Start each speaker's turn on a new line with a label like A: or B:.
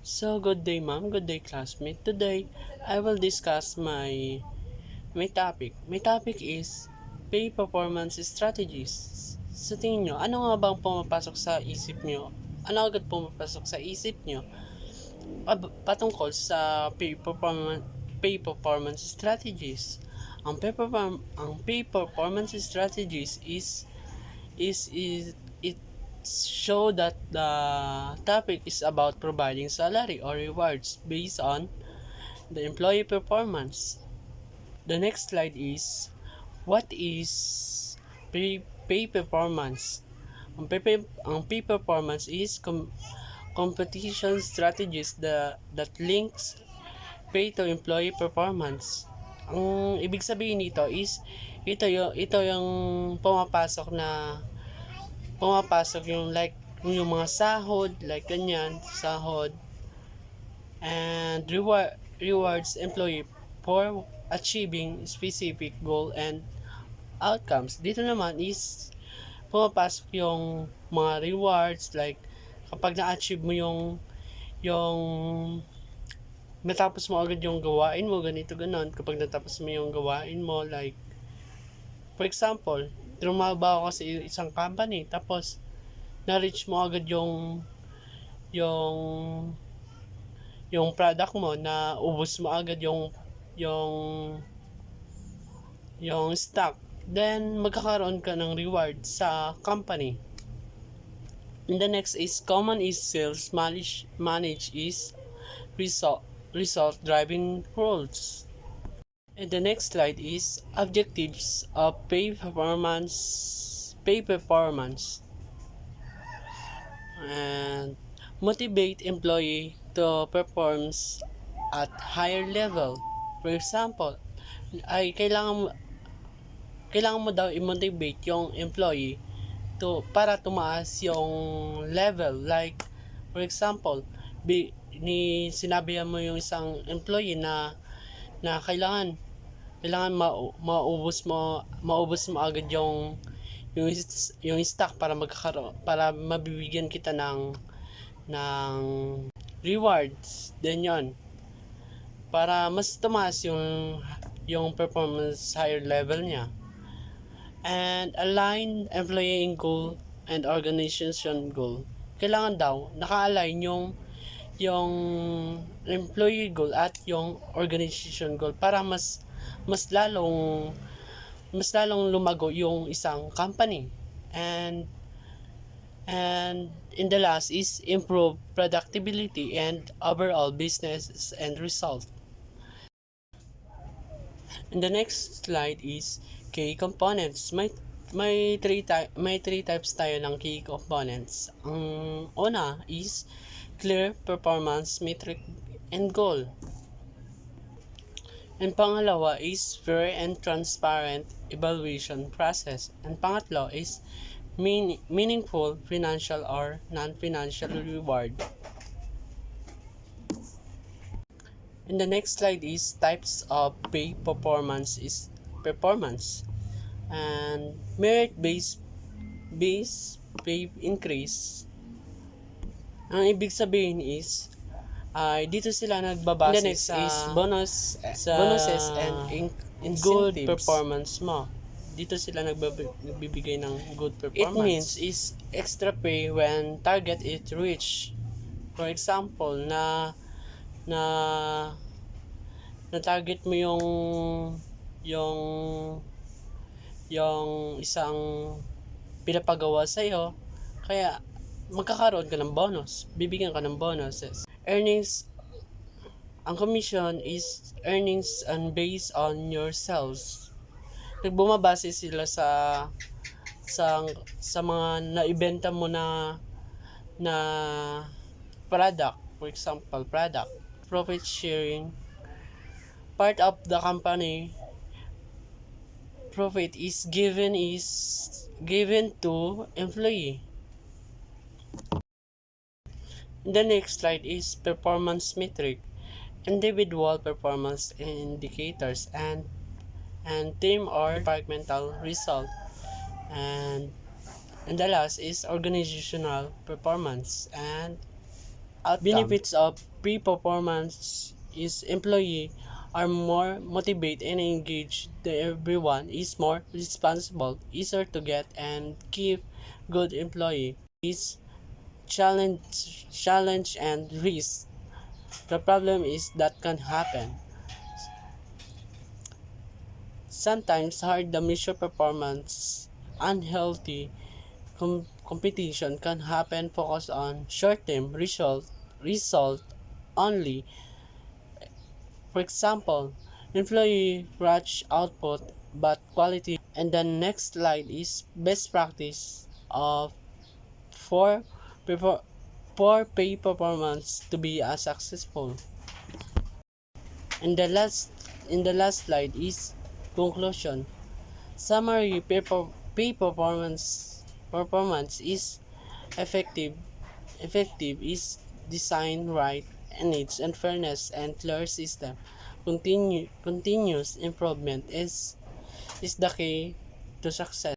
A: So, good day ma'am, good day classmate. Today, I will discuss my topic. My topic is pay performance strategies. Sa tingin nyo, ano nga bang pumapasok sa isip nyo? Ano agad pumapasok sa isip nyo patungkol sa pay performance strategies? Ang pay performance strategies is it show that the topic is about providing salary or rewards based on the employee performance. The next slide is what is pay performance. Ang pay performance is competition strategies that links pay to employee performance. Ang ibig sabihin nito is ito yung pumapasok yung like yung mga sahod, like ganyan, sahod, and rewards employee for achieving specific goal and outcomes. Dito naman is pumapasok yung mga rewards, like kapag na-achieve mo yung natapos mo agad yung gawain mo, ganito ganon. Kapag natapos mo yung gawain mo, like for example, trumabaho ka sa isang company, tapos na-reach mo agad yung yung product mo, na ubos mo agad yung yung stock, then magkakaroon ka ng reward sa company. And the next is common is sales manage is result driving roles. And the next slide is objectives of pay performance and motivate employee to perform at higher level. For example, ay kailangan mo daw i-motivate yung employee para tumaas yung level. Like for example, sinabihan mo yung isang employee na kailangan maubos mo agad yung stock para mabibigyan kita ng rewards. Then yon, para mas tumaas yung performance higher level niya. And align employee goal and organization goal. Kailangan daw naka-align yung employee goal at yung organization goal para mas lalong lumago yung isang company. And in the last is improve productivity and overall business and result. And the next slide is key components. May three types tayo ng key components. Ang una is clear performance metric and goal. And pangalawa is fair and transparent evaluation process. And pangatlo is meaningful financial or non-financial reward. And the next slide is types of pay performance and merit-based pay increase. Ang ibig sabihin is dito sila nagbabase. The next is bonuses and incentives. Good performance mo. Dito sila nagbibigay ng good performance. It means is extra pay when target is reached. For example, na target mo yung isang pinapagawa sa'yo, kaya magkakaroon ka ng bonus, bibigyan ka ng bonuses. Earnings, ang commission is earnings and based on your sales. Bumabase sila sa mga naibenta mo na product. For example, product profit sharing. Part of the company profit is given to employee. The next slide is performance metric, individual performance indicators, and team or departmental result. And the last is organizational performance and Benefits of pre-performance is employee are more motivated and engaged. Everyone is more responsible, easier to get and keep good employee. Is challenge and risk. The problem is that can happen. Sometimes hard to measure performance, unhealthy competition can happen focus on short-term result only. For example, employee rush output but quality. And the next slide is best practice of for for pay performance to be as successful. And the last slide is conclusion. Summary pay performance is effective is designed right and needs and fairness and clear system. Continuous improvement is the key to success.